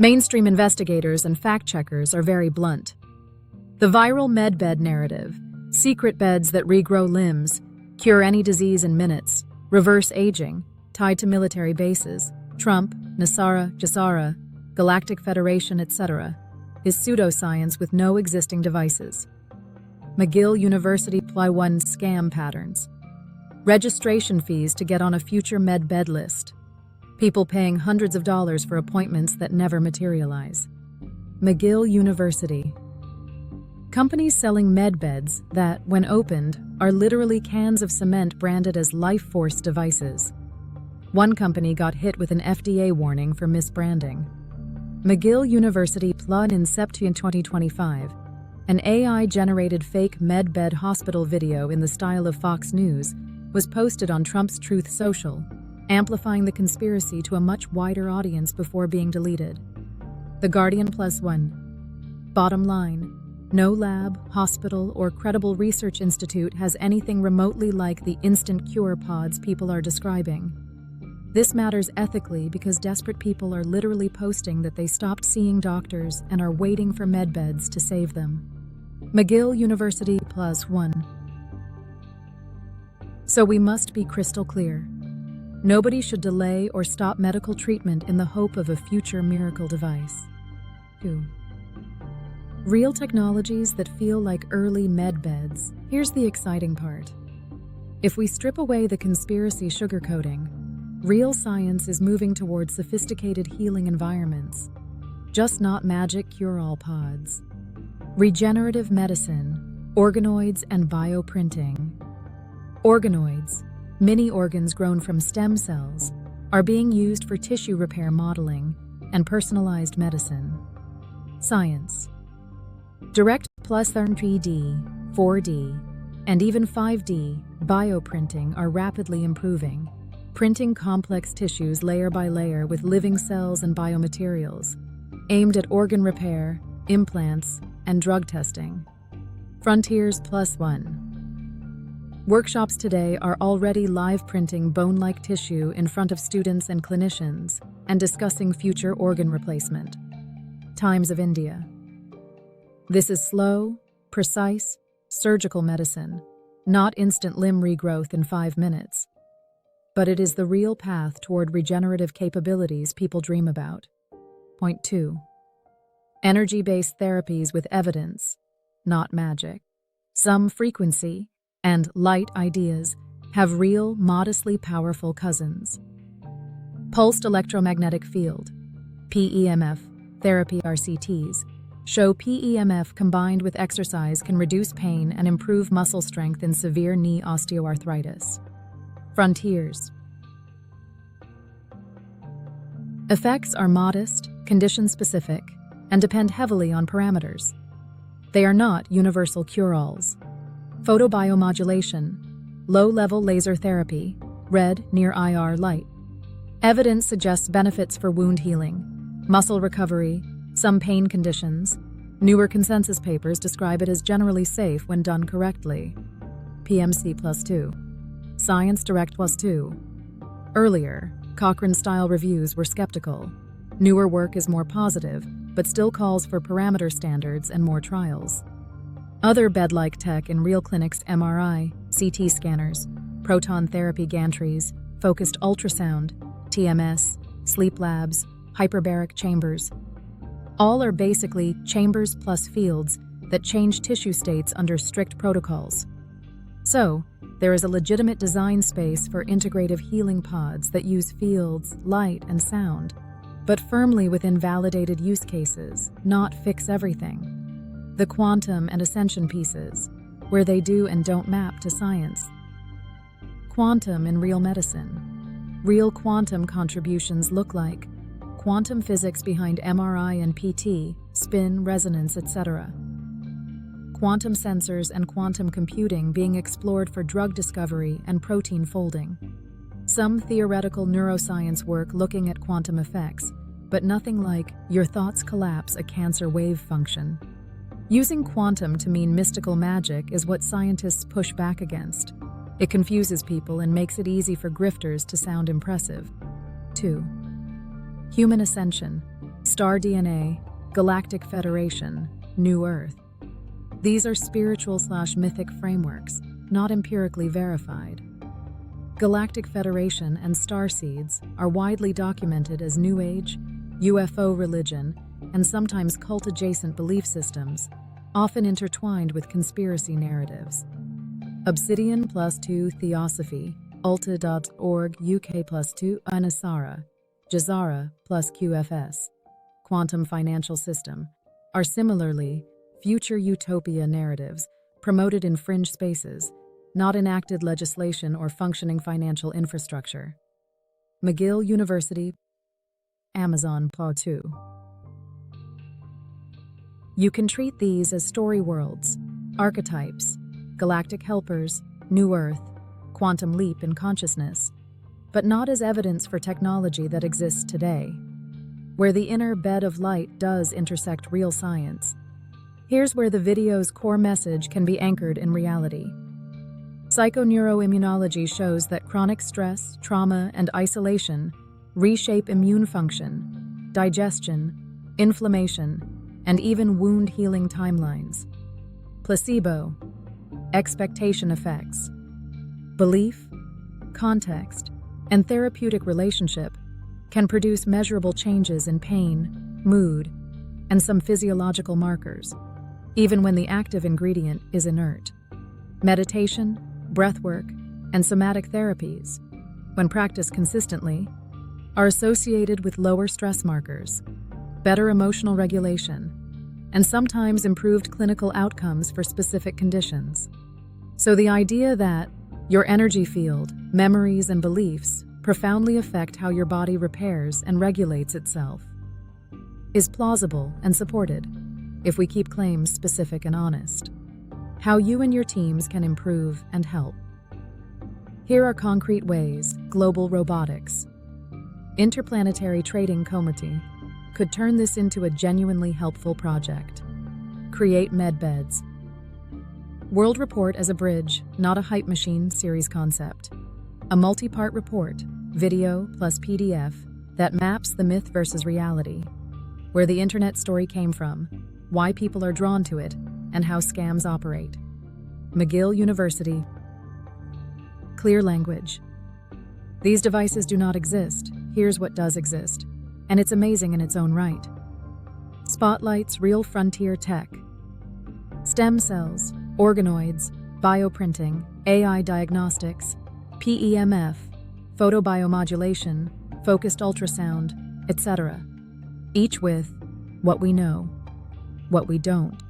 Mainstream investigators and fact-checkers are very blunt. The viral medbed narrative, secret beds that regrow limbs, cure any disease in minutes, reverse aging, tied to military bases, Trump, Nasara, Jassara, Galactic Federation, etc., is pseudoscience with no existing devices. McGill University Ply1 scam patterns. Registration fees to get on a future medbed list. People paying hundreds of dollars for appointments that never materialize. McGill University. Companies selling medbeds that, when opened, are literally cans of cement branded as life force devices. One company got hit with an FDA warning for misbranding. McGill University Plug Incept in 2025. An AI-generated fake medbed hospital video in the style of Fox News was posted on Trump's Truth Social, amplifying the conspiracy to a much wider audience before being deleted. The Guardian +1. Bottom line, no lab, hospital, or credible research institute has anything remotely like the instant cure pods people are describing. This matters ethically because desperate people are literally posting that they stopped seeing doctors and are waiting for medbeds to save them. McGill University +1. So we must be crystal clear. Nobody should delay or stop medical treatment in the hope of a future miracle device. 2. Real technologies that feel like early medbeds. Here's the exciting part. If we strip away the conspiracy sugarcoating, real science is moving towards sophisticated healing environments, just not magic cure-all pods. Regenerative medicine, organoids, and bioprinting. Organoids, mini organs grown from stem cells, are being used for tissue repair modeling and personalized medicine. Science. Direct plus 3D, 4D, and even 5D bioprinting are rapidly improving, printing complex tissues layer by layer with living cells and biomaterials, aimed at organ repair, implants, and drug testing. Frontiers +1. Workshops today are already live printing bone-like tissue in front of students and clinicians and discussing future organ replacement. Times of India. This is slow, precise, surgical medicine, not instant limb regrowth in 5 minutes. But it is the real path toward regenerative capabilities people dream about. Point 2. Energy-based therapies with evidence, not magic. Some frequency and light ideas have real, modestly powerful cousins. Pulsed electromagnetic field, PEMF, therapy RCTs, show PEMF combined with exercise can reduce pain and improve muscle strength in severe knee osteoarthritis. Frontiers. Effects are modest, condition-specific, and depend heavily on parameters. They are not universal cure-alls. Photobiomodulation, low-level laser therapy, red near IR light. Evidence suggests benefits for wound healing, muscle recovery, some pain conditions. Newer consensus papers describe it as generally safe when done correctly. PMC +2. Science Direct +2. Earlier, Cochrane-style reviews were skeptical. Newer work is more positive, but still calls for parameter standards and more trials. Other bed-like tech in real clinics: MRI, CT scanners, proton therapy gantries, focused ultrasound, TMS, sleep labs, hyperbaric chambers. All are basically chambers plus fields that change tissue states under strict protocols. So, there is a legitimate design space for integrative healing pods that use fields, light, and sound, but firmly within validated use cases, not fix everything. The quantum and ascension pieces, where they do and don't map to science. Quantum in real medicine. Real quantum contributions look like quantum physics behind MRI and PT, spin, resonance, etc. Quantum sensors and quantum computing being explored for drug discovery and protein folding. Some theoretical neuroscience work looking at quantum effects, but nothing like your thoughts collapse a cancer wave function. Using quantum to mean mystical magic is what scientists push back against. It confuses people and makes it easy for grifters to sound impressive. 2. Human ascension. Star DNA, Galactic Federation, New Earth. These are spiritual/mythic frameworks, not empirically verified. Galactic Federation and star seeds are widely documented as New Age, UFO religion, and sometimes cult-adjacent belief systems, often intertwined with conspiracy narratives. Obsidian +2 Theosophy, Ulta.org UK +2 Anasara, Jazara plus QFS, Quantum Financial System, are similarly future utopia narratives promoted in fringe spaces, not enacted legislation or functioning financial infrastructure. McGill University, Amazon +2. You can treat these as story worlds, archetypes, galactic helpers, New Earth, quantum leap in consciousness, but not as evidence for technology that exists today, where the inner bed of light does intersect real science. Here's where the video's core message can be anchored in reality. Psychoneuroimmunology shows that chronic stress, trauma, and isolation reshape immune function, digestion, inflammation, and even wound healing timelines. Placebo, expectation effects, belief, context, and therapeutic relationship can produce measurable changes in pain, mood, and some physiological markers, even when the active ingredient is inert. Meditation, breathwork, and somatic therapies, when practiced consistently, are associated with lower stress markers, better emotional regulation, and sometimes improved clinical outcomes for specific conditions. So the idea that your energy field, memories, and beliefs profoundly affect how your body repairs and regulates itself is plausible and supported if we keep claims specific and honest. How you and your teams can improve and help. Here are concrete ways global robotics, Interplanetary Trading Committee, could turn this into a genuinely helpful project. Create medbeds. World Report as a bridge, not a hype machine series concept. A multi-part report, video plus PDF, that maps the myth versus reality, where the internet story came from, why people are drawn to it, and how scams operate. McGill University. Clear language. These devices do not exist. Here's what does exist, and it's amazing in its own right. Spotlights real frontier tech. Stem cells, organoids, bioprinting, AI diagnostics, PEMF, photobiomodulation, focused ultrasound, etc. Each with what we know, what we don't.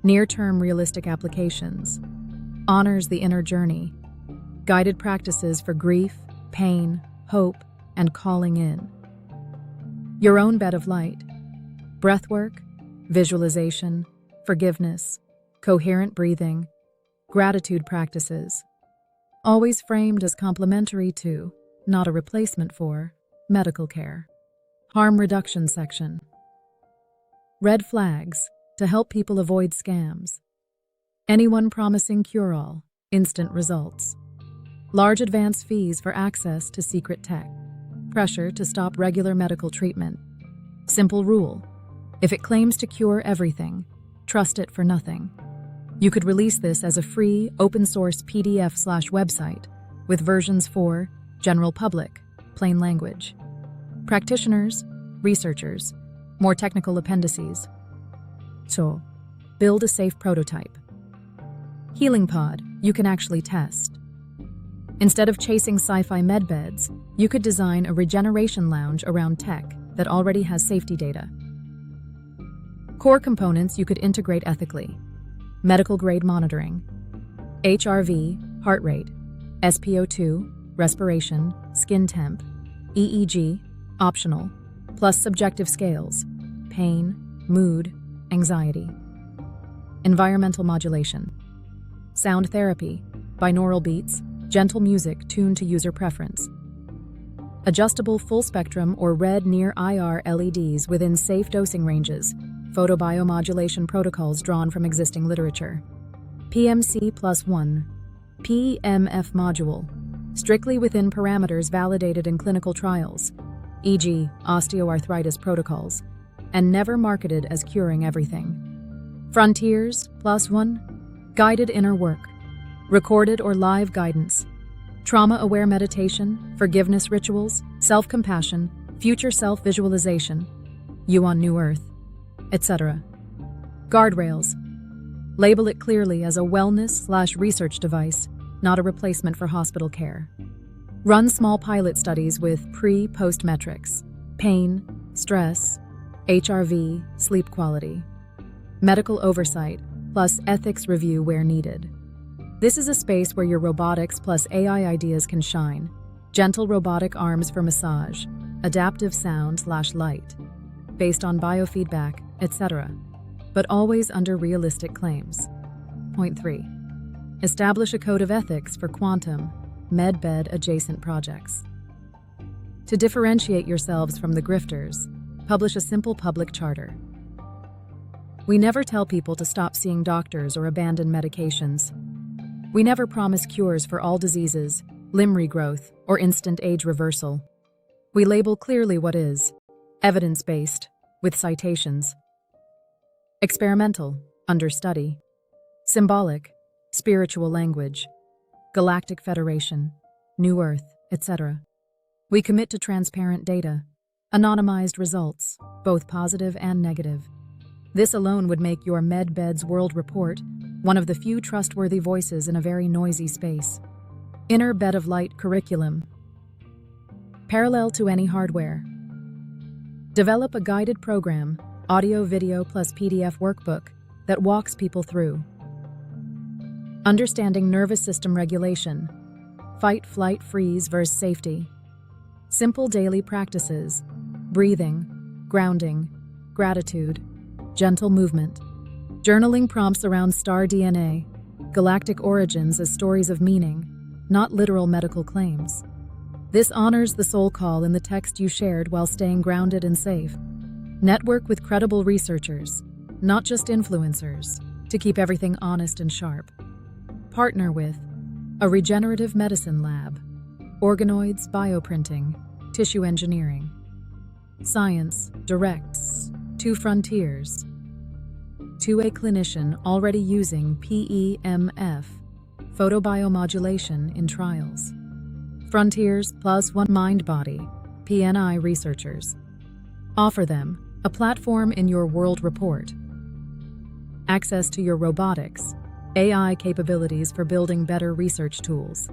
Near-term realistic applications. Honors the inner journey. Guided practices for grief, pain, hope, and calling in. Your own bed of light. Breathwork, visualization, forgiveness, coherent breathing, gratitude practices. Always framed as complementary to, not a replacement for, medical care. Harm reduction section. Red flags to help people avoid scams. Anyone promising cure-all, instant results. Large advance fees for access to secret tech. Pressure to stop regular medical treatment. Simple rule. If it claims to cure everything, trust it for nothing. You could release this as a free, open-source PDF/website with versions for general public, plain language. Practitioners, researchers, more technical appendices. So, build a safe prototype. Healing pod, you can actually test. Instead of chasing sci-fi medbeds, you could design a regeneration lounge around tech that already has safety data. Core components you could integrate ethically. Medical-grade monitoring, HRV, heart rate, SpO2, respiration, skin temp, EEG, optional, plus subjective scales, pain, mood, anxiety. Environmental modulation, sound therapy, binaural beats, gentle music tuned to user preference. Adjustable full-spectrum or red near-IR LEDs within safe dosing ranges, photobiomodulation protocols drawn from existing literature. PMC+1, PEMF module, strictly within parameters validated in clinical trials, e.g. osteoarthritis protocols, and never marketed as curing everything. Frontiers, +1, guided inner work, recorded or live guidance, trauma-aware meditation, forgiveness rituals, self-compassion, future self-visualization, you on New Earth, etc. Guardrails. Label it clearly as a wellness/research device, not a replacement for hospital care. Run small pilot studies with pre-post metrics, pain, stress, HRV, sleep quality, medical oversight, plus ethics review where needed. This is a space where your robotics plus AI ideas can shine. Gentle robotic arms for massage, adaptive sound/light, based on biofeedback, etc., but always under realistic claims. Point 3. Establish a code of ethics for quantum, med-bed adjacent projects. To differentiate yourselves from the grifters, publish a simple public charter. We never tell people to stop seeing doctors or abandon medications. We never promise cures for all diseases, limb regrowth, or instant age reversal. We label clearly what is evidence-based, with citations. Experimental, under study. Symbolic, spiritual language. Galactic Federation, New Earth, etc. We commit to transparent data, anonymized results, both positive and negative. This alone would make your MedBeds World Report one of the few trustworthy voices in a very noisy space. Inner Bed of Light curriculum. Parallel to any hardware. Develop a guided program, audio, video plus PDF workbook that walks people through. Understanding nervous system regulation. Fight, flight, freeze versus safety. Simple daily practices. Breathing, grounding, gratitude, gentle movement. Journaling prompts around star DNA, galactic origins as stories of meaning, not literal medical claims. This honors the soul call in the text you shared while staying grounded and safe. Network with credible researchers, not just influencers, to keep everything honest and sharp. Partner with a regenerative medicine lab, organoids, bioprinting, tissue engineering. Science directs to frontiers. To a clinician already using PEMF, photobiomodulation in trials. Frontiers +1 mind-body, PNI researchers. Offer them a platform in your world report. Access to your robotics, AI capabilities for building better research tools.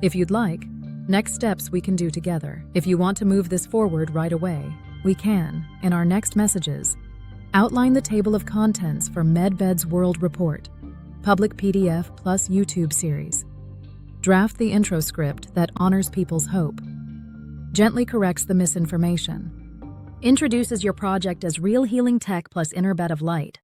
If you'd like, next steps we can do together. If you want to move this forward right away, we can, in our next messages, outline the table of contents for MedBeds World Report, public PDF plus YouTube series. Draft the intro script that honors people's hope, gently corrects the misinformation, introduces your project as real healing tech plus inner bed of light,